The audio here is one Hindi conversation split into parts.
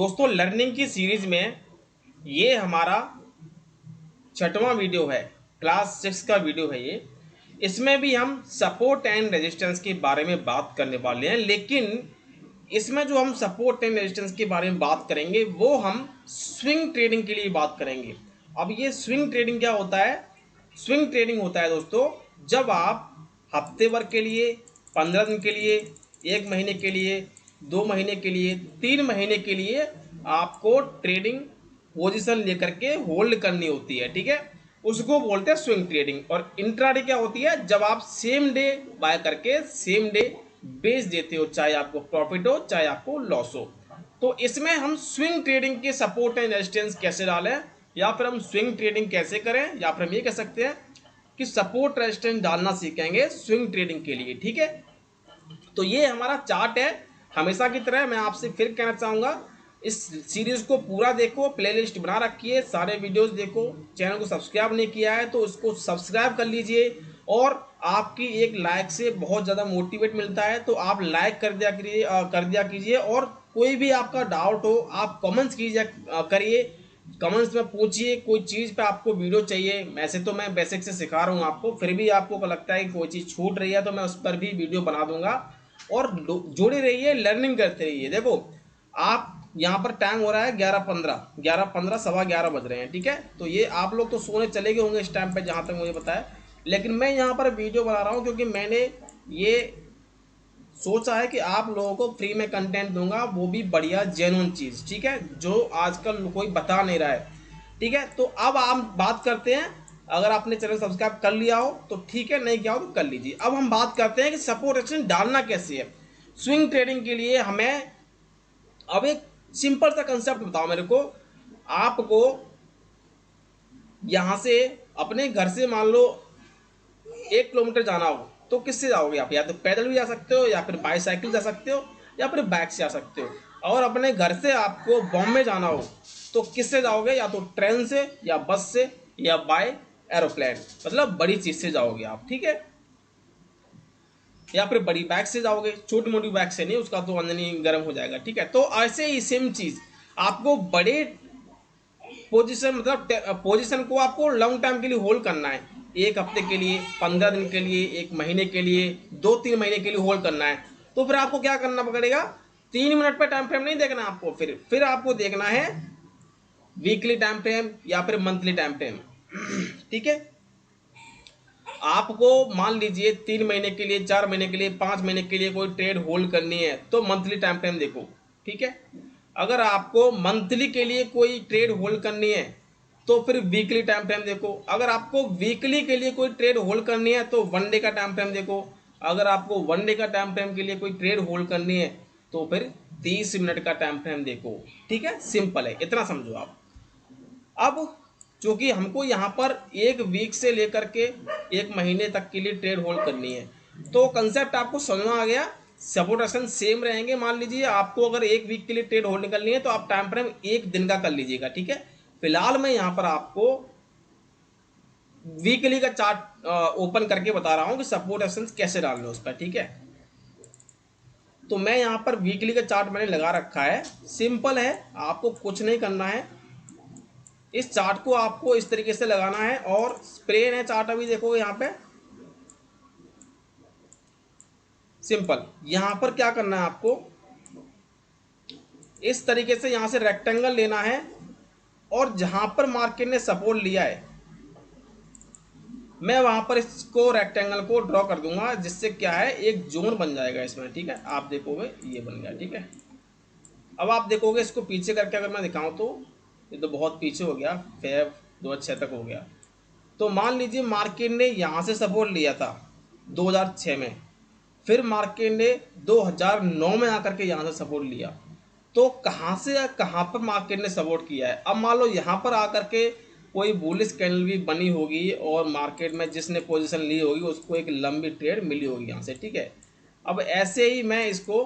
दोस्तों लर्निंग की सीरीज में ये हमारा छठवां वीडियो है। क्लास 6 का वीडियो है ये। इसमें भी हम सपोर्ट एंड रेजिस्टेंस के बारे में बात करने वाले हैं, लेकिन इसमें जो हम सपोर्ट एंड रेजिस्टेंस के बारे में बात करेंगे वो हम स्विंग ट्रेडिंग के लिए बात करेंगे। अब ये स्विंग ट्रेडिंग क्या होता है? स्विंग ट्रेडिंग होता है दोस्तों जब आप हफ्ते भर के लिए, 15 दिन के लिए, 1 महीने के लिए, 2 महीने के लिए, 3 महीने के लिए आपको ट्रेडिंग पोजीशन लेकर के होल्ड करनी होती है, ठीक है। उसको बोलते हैं स्विंग ट्रेडिंग। और इंट्राडे क्या होती है? जब आप सेम डे बाय करके सेम डे बेच देते हो, चाहे आपको प्रॉफिट हो चाहे आपको लॉस हो। तो इसमें हम स्विंग ट्रेडिंग के सपोर्ट एंड रेजिस्टेंस कैसे डालें, या फिर हम स्विंग ट्रेडिंग कैसे करें, या फिर हम ये कह सकते हैं कि सपोर्ट रेजिस्टेंस डालना सीखेंगे स्विंग ट्रेडिंग के लिए, ठीक है। तो ये हमारा चार्ट है। हमेशा की तरह मैं आपसे फिर कहना चाहूँगा, इस सीरीज को पूरा देखो, प्लेलिस्ट बना रखी है, सारे वीडियोस देखो। चैनल को सब्सक्राइब नहीं किया है तो उसको सब्सक्राइब कर लीजिए। और आपकी एक लाइक से बहुत ज़्यादा मोटिवेट मिलता है, तो आप लाइक कर दिया कीजिए। और कोई भी आपका डाउट हो आप कमेंट्स करिए, कमेंट्स में पूछिए। कोई चीज़ पे आपको वीडियो चाहिए, वैसे तो मैं बेसिक से सिखा रहा हूँ आपको, फिर भी आपको लगता है कि कोई चीज़ छूट रही है तो मैं उस पर भी वीडियो बना दूंगा। और जुड़े रहिए, लर्निंग करते रहिए। देखो आप यहाँ पर टाइम हो रहा है 11:15, सवा 11 बज रहे हैं, ठीक है। तो ये आप लोग तो सोने चले गए होंगे इस टाइम पे, जहाँ तक मुझे पता है। लेकिन मैं यहाँ पर वीडियो बना रहा हूँ क्योंकि मैंने ये सोचा है कि आप लोगों को फ्री में कंटेंट दूंगा, वो भी बढ़िया जेन्युइन चीज़, ठीक है, जो आजकल कोई बता नहीं रहा है, ठीक है। तो अब हम बात करते हैं। अगर आपने चैनल सब्सक्राइब कर लिया हो तो ठीक है, नहीं किया हो तो कर लीजिए। अब हम बात करते हैं कि सपोर्ट रेजिस्टेंस डालना कैसे है स्विंग ट्रेडिंग के लिए हमें। अब एक सिंपल सा कंसेप्ट बताओ मेरे को। आपको यहां से अपने घर से मान लो 1 किलोमीटर जाना हो तो किससे जाओगे आप? या तो पैदल भी जा सकते हो, या फिर बाईसाइकिल जा सकते हो, या फिर बाइक से जा सकते हो। और अपने घर से आपको बॉम्बे जाना हो तो किससे जाओगे? या तो ट्रेन से, या बस से, या बाय एरोप्लेन, मतलब बड़ी चीज से जाओगे आप, ठीक है। या फिर बड़ी बैग से जाओगे, छोटी मोटी बैग से नहीं, उसका तो अंदर ही गर्म हो जाएगा, ठीक है। तो ऐसे ही सेम चीज आपको बड़े पोजीशन, मतलब पोजीशन को आपको लॉन्ग टाइम के लिए होल्ड करना है। 1 हफ्ते के लिए, 15 दिन के लिए, 1 महीने के लिए, 2-3 महीने के लिए होल्ड करना है। तो फिर आपको क्या करना पड़ेगा? 3 मिनट पे टाइम फ्रेम नहीं देखना आपको, फिर आपको देखना है वीकली टाइम फ्रेम या फिर मंथली टाइम फ्रेम, ठीक है। आपको मान लीजिए 3 महीने के लिए, 4 महीने के लिए, 5 महीने के लिए कोई ट्रेड होल्ड करनी है तो मंथली टाइम फ्रेम देखो, ठीक है। अगर आपको मंथली के लिए कोई ट्रेड होल्ड करनी है तो फिर वीकली टाइम फ्रेम देखो। अगर आपको वीकली के लिए कोई ट्रेड होल्ड करनी है तो 1 डे का टाइम फ्रेम देखो। अगर आपको 1 डे का टाइम फ्रेम के लिए कोई ट्रेड होल्ड करनी है तो फिर 30 मिनट का टाइम फ्रेम देखो, ठीक है। सिंपल है, इतना समझो आप। अब चूंकि हमको यहाँ पर 1 वीक से लेकर के 1 महीने तक के लिए ट्रेड होल्ड करनी है, तो कंसेप्ट आपको समझ में आ गया। सपोर्ट रेजिस्टेंस सेम रहेंगे। मान लीजिए आपको अगर 1 वीक के लिए ट्रेड होल्ड करनी है तो आप टाइम फ्रेम 1 दिन का कर लीजिएगा, ठीक है। फिलहाल मैं यहाँ पर आपको वीकली का चार्ट ओपन करके बता रहा हूँ कि सपोर्ट रेजिस्टेंस कैसे डालना है उस पर, ठीक है। तो मैं यहाँ पर वीकली का चार्ट मैंने लगा रखा है। सिंपल है, आपको कुछ नहीं करना है। इस चार्ट को आपको इस तरीके से लगाना है, और प्लेन है चार्ट, अभी देखो यहाँ पे सिंपल। यहाँ पर क्या करना है आपको, इस तरीके से यहाँ से रेक्टेंगल लेना है, और जहां पर मार्केट ने सपोर्ट लिया है मैं वहां पर इसको रेक्टेंगल को ड्रॉ कर दूंगा, जिससे क्या है एक जोन बन जाएगा इसमें, ठीक है। आप देखोगे ये बन गया, ठीक है। अब आप देखोगे इसको पीछे करके अगर मैं दिखाऊं तो ये तो बहुत पीछे हो गया, फेब 2006 तक हो गया। तो मान लीजिए मार्केट ने यहाँ से सपोर्ट लिया था 2006 में, फिर मार्केट ने 2009 में आकर के यहाँ से सपोर्ट लिया। तो कहाँ से कहाँ पर मार्केट ने सपोर्ट किया है? अब मान लो यहाँ पर आकर के कोई बुलिश कैंडल भी बनी होगी, और मार्केट में जिसने पोजीशन ली होगी उसको एक लंबी ट्रेड मिली होगी यहाँ से, ठीक है। अब ऐसे ही मैं इसको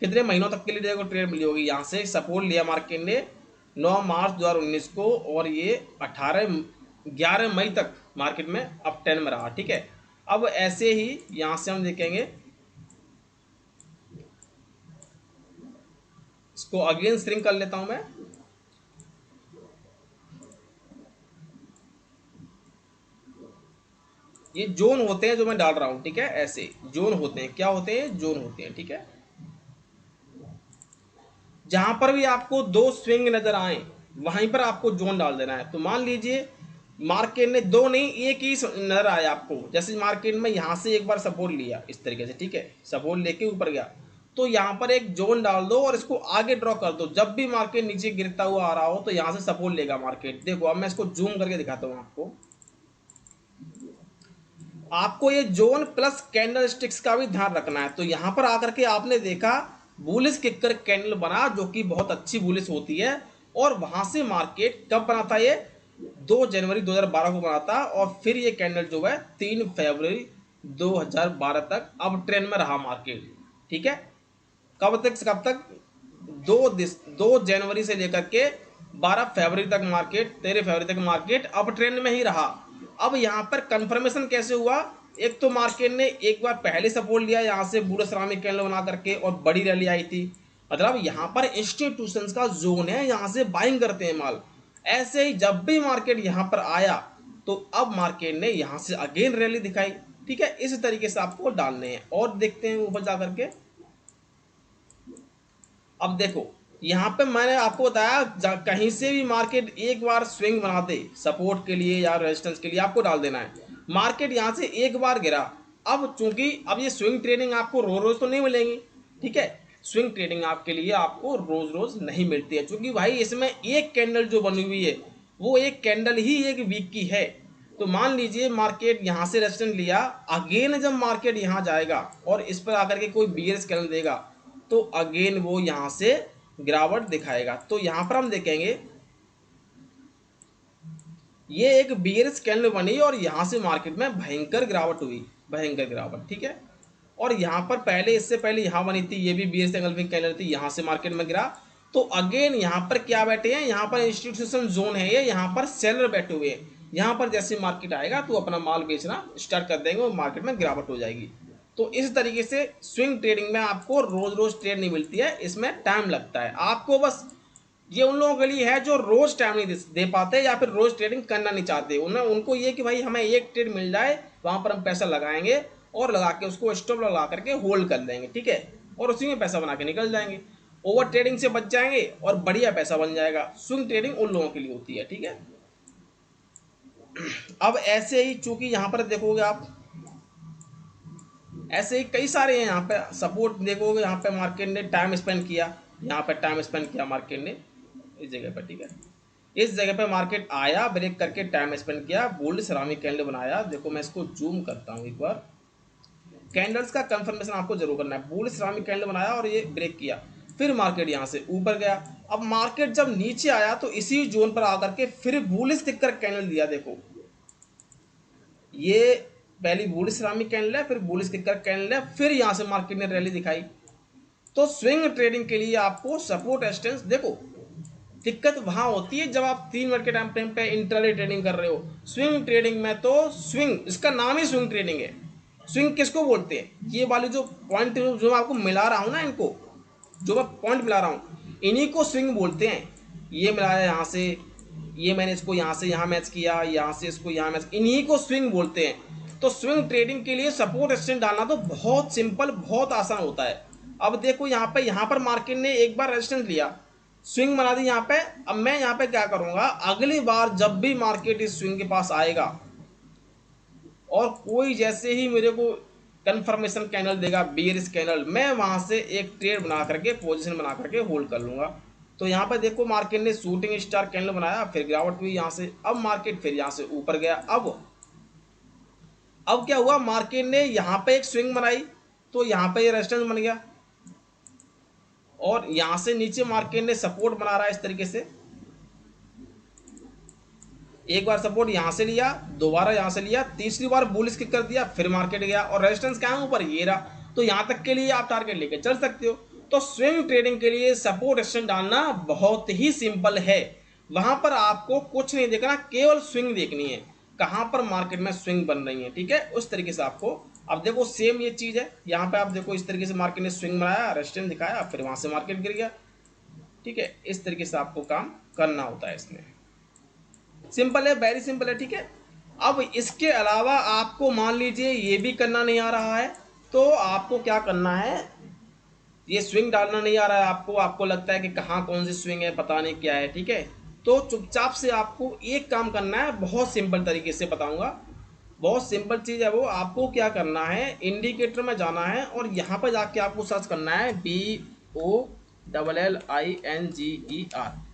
कितने महीनों तक के लिए देखो ट्रेड मिली होगी। यहाँ से सपोर्ट लिया मार्केट ने 9 मार्च 2019 को, और ये 11 मई तक मार्केट में अप टेन में रहा, ठीक है। अब ऐसे ही यहाँ से हम देखेंगे इसको अगेन श्रिंक कर लेता हूं मैं। ये जोन होते हैं जो मैं डाल रहा हूं, ठीक है, ऐसे जोन होते हैं। क्या होते हैं? जोन होते हैं, ठीक है। जहां पर भी आपको दो स्विंग नजर आए वहीं पर आपको जोन डाल देना है। तो मान लीजिए मार्केट ने दो नहीं एक ही नजर आया आपको, जैसे मार्केट में यहां से एक बार सपोर्ट लिया इस तरीके से, ठीक है, सपोर्ट लेके ऊपर गया, तो यहां पर एक जोन डाल दो और इसको आगे ड्रॉ कर दो। जब भी मार्केट नीचे गिरता हुआ आ रहा हो तो यहां से सपोर्ट लेगा मार्केट। देखो अब मैं इसको जूम करके दिखाता हूं आपको। आपको ये जोन प्लस कैंडल स्टिक्स का भी ध्यान रखना है। तो यहां पर आकर के आपने देखा बुलिश किकर कैंडल बना, जो कि बहुत अच्छी बुलिश होती है। और वहां से मार्केट कब बना था? ये 2 जनवरी 2012 को बना था। और फिर ये कैंडल जो है 3 फरवरी 2012 तक अब ट्रेंड में रहा मार्केट, ठीक है। कब तक? 2 जनवरी से लेकर के 12 फरवरी तक मार्केट, 13 फरवरी तक मार्केट अब ट्रेंड में ही रहा। अब यहाँ पर कंफर्मेशन कैसे हुआ? एक तो मार्केट ने एक बार पहले सपोर्ट लिया यहाँ से बुल सिरामिक कैंडल बना करके और बड़ी रैली आई थी। मतलब यहाँ पर इंस्टीट्यूशंस का जोन है, यहाँ से बाइंग करते हैं माल। ऐसे ही जब भी मार्केट यहाँ पर आया तो अब मार्केट ने यहाँ से अगेन रैली दिखाई, ठीक है। इस तरीके से आपको डालने हैं। और देखते हैं ऊपर जा करके। अब देखो यहाँ पे मैंने आपको बताया कहीं से भी मार्केट एक बार स्विंग बना दे सपोर्ट के लिए या रेजिस्टेंस के लिए, आपको डाल देना है। मार्केट यहाँ से एक बार गिरा, अब चूंकि अब ये स्विंग ट्रेडिंग आपको रोज रोज तो नहीं मिलेंगी, ठीक है। स्विंग ट्रेडिंग आपके लिए आपको रोज रोज नहीं मिलती है, क्योंकि भाई इसमें एक कैंडल जो बनी हुई है वो एक कैंडल ही एक वीक की है। तो मान लीजिए मार्केट यहाँ से रेजिस्टेंस लिया, अगेन जब मार्केट यहाँ जाएगा और इस पर आकर के कोई बियर्स कैंडल देगा तो अगेन वो यहां से गिरावट दिखाएगा। तो यहां पर हम देखेंगे ये एक बियरिश कैंडल बनी और यहां से मार्केट में भयंकर गिरावट हुई, भयंकर गिरावट, ठीक है। और यहां पर पहले इससे पहले यहां बनी थी, ये भी बियरिश एंगल्फिंग कैंडल थी, यहां से मार्केट में गिरा। तो अगेन यहां पर क्या बैठे हैं? यहां पर इंस्टीट्यूशन जोन है, ये यहां पर सेलर बैठे हुए हैं। यहां पर जैसे मार्केट आएगा तो अपना माल बेचना स्टार्ट कर देंगे और मार्केट में गिरावट हो जाएगी। तो इस तरीके से स्विंग ट्रेडिंग में आपको रोज रोज ट्रेड नहीं मिलती है, इसमें टाइम लगता है आपको। बस ये उन लोगों के लिए है जो रोज टाइम नहीं दे पाते या फिर रोज ट्रेडिंग करना नहीं चाहते। उनको ये कि भाई हमें एक ट्रेड मिल जाए, वहां पर हम पैसा लगाएंगे और लगा के उसको स्टॉप लगा करके होल्ड कर देंगे, ठीक है, और उसी में पैसा बना के निकल जाएंगे। ओवर ट्रेडिंग से बच जाएंगे और बढ़िया पैसा बन जाएगा। स्विंग ट्रेडिंग उन लोगों के लिए होती है, ठीक है। अब ऐसे ही चूंकि यहां पर देखोगे आप, ऐसे ही कई सारे हैं यहाँ पे सपोर्ट देखोगे। यहाँ पे मार्केट ने टाइम स्पेंड किया, यहाँ पे टाइम स्पेंड किया मार्केट ने इस जगह पर, ठीक है। इस जगह पे मार्केट आया, ब्रेक करके टाइम स्पेंड किया, गोल्ड सिरामिक कैंडल बनाया। देखो मैं इसको जूम करता हूँ एक बार। कैंडल्स का कंफर्मेशन आपको जरूर करना है। गोल्ड सिरामिक कैंडल बनाया और ये ब्रेक किया, फिर मार्केट यहाँ से ऊपर गया। अब मार्केट जब नीचे आया तो इसी जोन पर आकर के फिर बुलिश दिखकर कैंडल दिया। देखो ये पहली बुलिश सिरामिक कैंडल है, फिर बुलिश किकर कैंडल है, फिर यहां से मार्केट ने रैली दिखाई। तो स्विंग ट्रेडिंग के लिए आपको सपोर्ट रेजिस्टेंस, देखो दिक्कत वहां होती है जब आप 3 मिनट के टाइम फ्रेम पे इंट्राडे ट्रेडिंग कर रहे हो। स्विंग ट्रेडिंग में तो स्विंग, इसका नाम ही स्विंग ट्रेडिंग है। स्विंग किसको बोलते हैं? ये वाली जो पॉइंट जो मैं आपको मिला रहा हूं ना, इनको जो मैं पॉइंट मिला रहा हूं इन्हीं को स्विंग बोलते हैं। ये मिलाया यहाँ से, ये मैंने इसको यहाँ से यहाँ मैच किया, यहाँ से इसको यहाँ मैच, इन्हीं को स्विंग बोलते हैं। तो स्विंग ट्रेडिंग के लिए सपोर्ट रेजिस्टेंस डालना तो बहुत सिंपल, बहुत आसान होता है। अब देखो यहाँ पर मार्केट ने एक बार रेजिस्टेंस लिया, स्विंग बना दी यहाँ पे। अब मैं यहाँ पे क्या करूंगा, अगली बार जब भी मार्केट इस स्विंग के पास आएगा और कोई जैसे ही मेरे को कंफर्मेशन कैंडल देगा बियरिश कैंडल, मैं वहां से एक ट्रेड बना करके पोजीशन बना करके होल्ड कर लूंगा। तो यहाँ पे देखो मार्केट ने शूटिंग स्टार कैंडल बनाया, फिर गिरावट हुई यहाँ से, अब मार्केट फिर यहाँ से ऊपर गया। अब क्या हुआ, मार्केट ने यहाँ पे एक स्विंग बनाई तो यहाँ पे ये रेजिस्टेंस बन गया और यहाँ से नीचे मार्केट ने सपोर्ट बना रहा है इस तरीके से। एक बार सपोर्ट यहां से लिया, दोबारा यहां से लिया, तीसरी बार बुलिश किक कर दिया, फिर मार्केट गया और रेजिस्टेंस क्या है ऊपर, ये रहा। तो यहां तक के लिए आप टारगेट लेके चल सकते हो। तो स्विंग ट्रेडिंग के लिए सपोर्ट रेजिस्टेंस डालना बहुत ही सिंपल है। वहां पर आपको कुछ नहीं देखना, केवल स्विंग देखनी है, कहां पर मार्केट में स्विंग बन रही है, ठीक है। उस तरीके से आपको, अब देखो सेम ये चीज है, यहाँ पे आप देखो इस तरीके से मार्केट ने स्विंग बनाया, रेजिस्टेंस दिखाया, फिर वहां से मार्केट गिर गया। ठीक है, इस तरीके से आपको काम करना होता है इसमें। सिंपल है, वेरी सिंपल है, ठीक है। अब इसके अलावा आपको मान लीजिए ये भी करना नहीं आ रहा है, तो आपको क्या करना है, ये स्विंग डालना नहीं आ रहा है आपको, आपको लगता है कि कहाँ कौन सी स्विंग है, पता नहीं क्या है, ठीक है। तो चुपचाप से आपको एक काम करना है, बहुत सिंपल तरीके से बताऊंगा, बहुत सिंपल चीज़ है वो। आपको क्या करना है, इंडिकेटर में जाना है और यहाँ पर जाके आपको सर्च करना है BOLLINGER,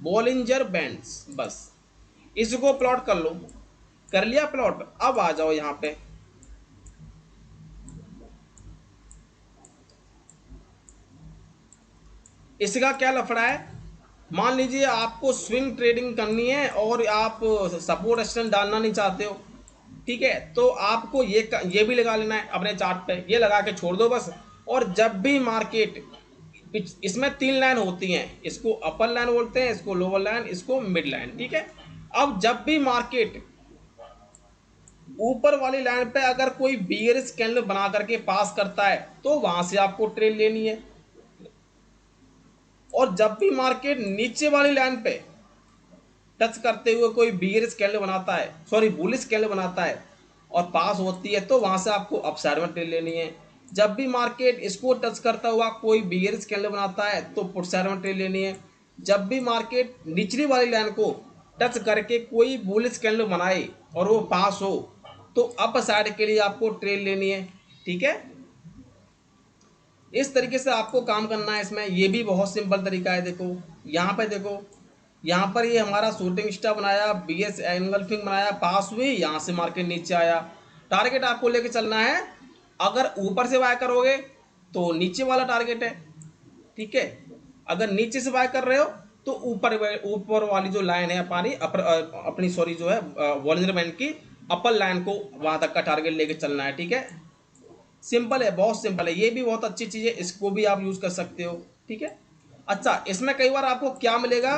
बॉलिंजर बैंड्स, बस इसको प्लॉट कर लो। कर लिया प्लॉट, अब आ जाओ यहाँ पे। इसका क्या लफड़ा है, मान लीजिए आपको स्विंग ट्रेडिंग करनी है और आप सपोर्ट रेजिस्टेंस डालना नहीं चाहते हो, ठीक है, तो आपको ये भी लगा लेना है अपने चार्ट पे, ये लगा के छोड़ दो बस। और जब भी मार्केट, इसमें 3 लाइन होती हैं, इसको अपर लाइन बोलते हैं, इसको लोअर लाइन, इसको मिड लाइन, ठीक है। अब जब भी मार्केट ऊपर वाली लाइन पे अगर कोई बियरिश कैंडल बना करके पास करता है तो वहां से आपको ट्रेड लेनी है। और जब भी मार्केट नीचे वाली लाइन पे टच करते हुए कोई बियरिश कैंडल बनाता है, सॉरी बुलिश कैंडल बनाता है और पास होती है, तो वहां से आपको अपसाइड में ट्रेड लेनी है। जब भी मार्केट इसको टच करता हुआ कोई बियरिश कैंडल बनाता है तो पुट साइड में ट्रेड लेनी है। जब भी मार्केट निचली वाली लाइन को टच करके कोई बुलिश कैंडल बनाए और वो पास हो तो अप साइड के लिए आपको ट्रेड लेनी है, ठीक है। इस तरीके से आपको काम करना है इसमें। ये भी बहुत सिंपल तरीका है। देखो यहाँ पे, देखो यहाँ पर ये हमारा शूटिंग स्टार बनाया, BS एंगल्फिंग बनाया, पास हुई, यहाँ से मार्केट नीचे आया। टारगेट आपको लेके चलना है, अगर ऊपर से बाय करोगे तो नीचे वाला टारगेट है, ठीक है। अगर नीचे से बाय कर रहे हो तो ऊपर ऊपर वाली जो लाइन है हमारी अपनी सॉरी जो है बॉलिंजर बैंड की अपर लाइन को वहां तक का टारगेट लेके चलना है, ठीक है। सिंपल है, बहुत सिंपल है, ये भी बहुत अच्छी चीज़ है, इसको भी आप यूज कर सकते हो, ठीक है। अच्छा, इसमें कई बार आपको क्या मिलेगा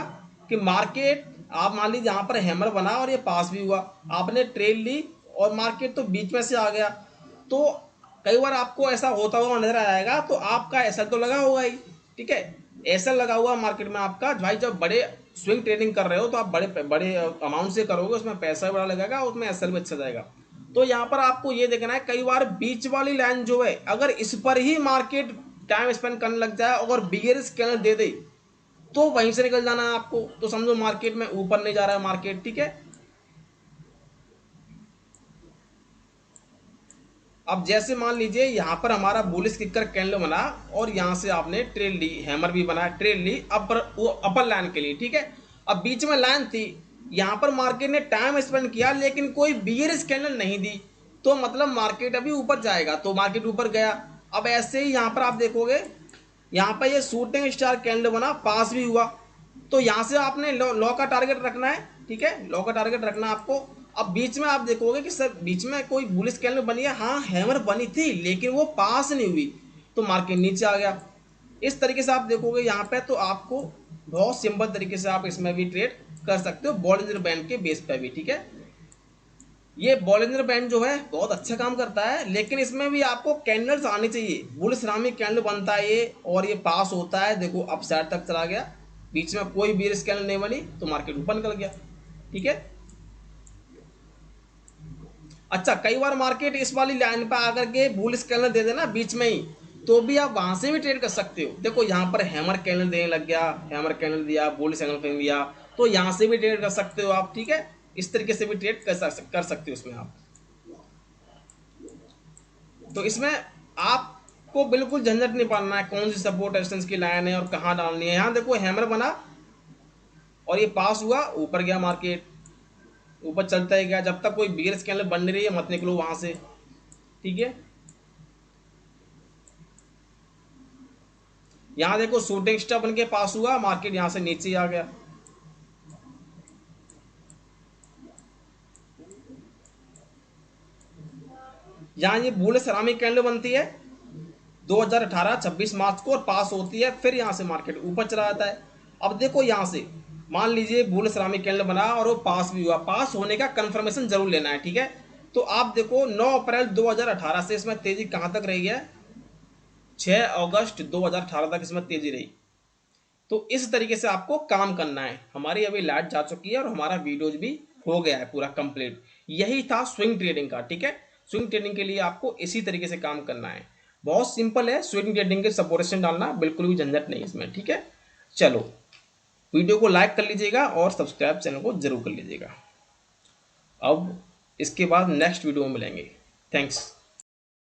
कि मार्केट, आप मान लीजिए यहाँ पर हैमर बना और ये पास भी हुआ, आपने ट्रेल ली और मार्केट तो बीच में से आ गया, तो कई बार आपको ऐसा होता हुआ नजर आएगा, तो आपका एसएल तो लगा होगा ही, ठीक है। एसएल लगा हुआ मार्केट में आपका भाई, जब बड़े स्विंग ट्रेडिंग कर रहे हो तो आप बड़े बड़े अमाउंट से करोगे, उसमें पैसा भी बड़ा लगेगा, उसमें एसएल भी अच्छा जाएगा। तो यहाँ पर आपको ये देखना है, कई बार बीच वाली लाइन जो है अगर इस पर ही मार्केट टाइम स्पेंड करने लग जाए और बियर स्कैनर दे दे तो वहीं से निकल जाना है आपको, तो समझो मार्केट में ऊपर नहीं जा रहा है मार्केट, ठीक है। अब जैसे मान लीजिए यहाँ पर हमारा बुलिश किकर कैंडल बना और यहाँ से आपने ट्रेल ली, हैमर भी बना, ट्रेल ली अपर लाइन के लिए, ठीक है। अब बीच में लाइन थी, यहाँ पर मार्केट ने टाइम स्पेंड किया लेकिन कोई बियरिश कैंडल नहीं दी, तो मतलब मार्केट अभी ऊपर जाएगा, तो मार्केट ऊपर गया। अब ऐसे ही यहाँ पर आप देखोगे, यहाँ पर ये शूटिंग स्टार कैंडल बना, पास भी हुआ, तो यहाँ से आपने लॉ का टारगेट रखना है, ठीक है, लॉ का टारगेट रखना है आपको। अब बीच में आप देखोगे कि सर बीच में कोई बुलिश कैंडल बनी है, हाँ हैमर बनी थी लेकिन वो पास नहीं हुई, तो मार्केट नीचे आ गया। इस तरीके से आप देखोगे यहाँ पे, तो आपको बहुत सिंपल तरीके से आप इसमें भी ट्रेड कर सकते हो, बॉलिंजर बैंड के बेस पे भी, ठीक है। ये बॉलिंजर बैंड जो है बहुत अच्छा काम करता है, लेकिन इसमें भी आपको कैंडल्स आनी चाहिए। बुल सिरामिक कैंडल बनता है ये और ये पास होता है, देखो अप साइड तक चला गया, बीच में कोई भी कैंडल नहीं बनी तो मार्केट ऊपर निकल गया, ठीक है। अच्छा, कई बार मार्केट इस वाली लाइन पर आकर के बुल कैंडल दे देना बीच में ही, तो भी आप वहां से भी ट्रेड कर सकते हो। देखो यहाँ पर हैमर कैंडल देने लग गया, हैमर कैंडल दिया, बुल कैंडल दिया, तो यहाँ से भी ट्रेड कर सकते हो आप, ठीक है। इस तरीके से भी ट्रेड कर सकते हो उसमें आप। तो इसमें आपको बिल्कुल झंझट नहीं पालना है कौन सी सपोर्ट रेजिस्टेंस की लाइन है और कहाँ डालनी है। यहाँ देखो हैमर बना और ये पास हुआ, ऊपर गया मार्केट, ऊपर चलता ही गया, जब तक कोई बियर कैंडल बन नहीं रही है मत निकलो वहां से, ठीक है। यहाँ देखो शूटिंग स्टार बन के पास हुआ, मार्केट यहाँ से नीचे ही आ गया। यहाँ ये बुल सिरामिक कैंडल बनती है 2018 26 मार्च को और पास होती है, फिर यहाँ से मार्केट ऊपर चला जाता है। अब देखो यहाँ से मान लीजिए बुल सिरामिक कैंडल बना और वो पास भी हुआ, पास होने का कंफर्मेशन जरूर लेना है, ठीक है। तो आप देखो 9 अप्रैल 2018 से इसमें तेजी कहाँ तक रही है, 6 अगस्त 2018 तक इसमें तेजी रही। तो इस तरीके से आपको काम करना है। हमारी अभी लाइट जा चुकी है और हमारा वीडियोज भी हो गया है पूरा कंप्लीट। यही था स्विंग ट्रेडिंग का, ठीक है। स्विंग ट्रेडिंग के लिए आपको इसी तरीके से काम करना है। बहुत सिंपल है स्विंग ट्रेडिंग के सपोर्टेशन डालना, बिल्कुल भी झंझट नहीं इसमें, ठीक है। चलो, वीडियो को लाइक कर लीजिएगा और सब्सक्राइब चैनल को जरूर कर लीजिएगा। अब इसके बाद नेक्स्ट वीडियो में मिलेंगे। थैंक्स।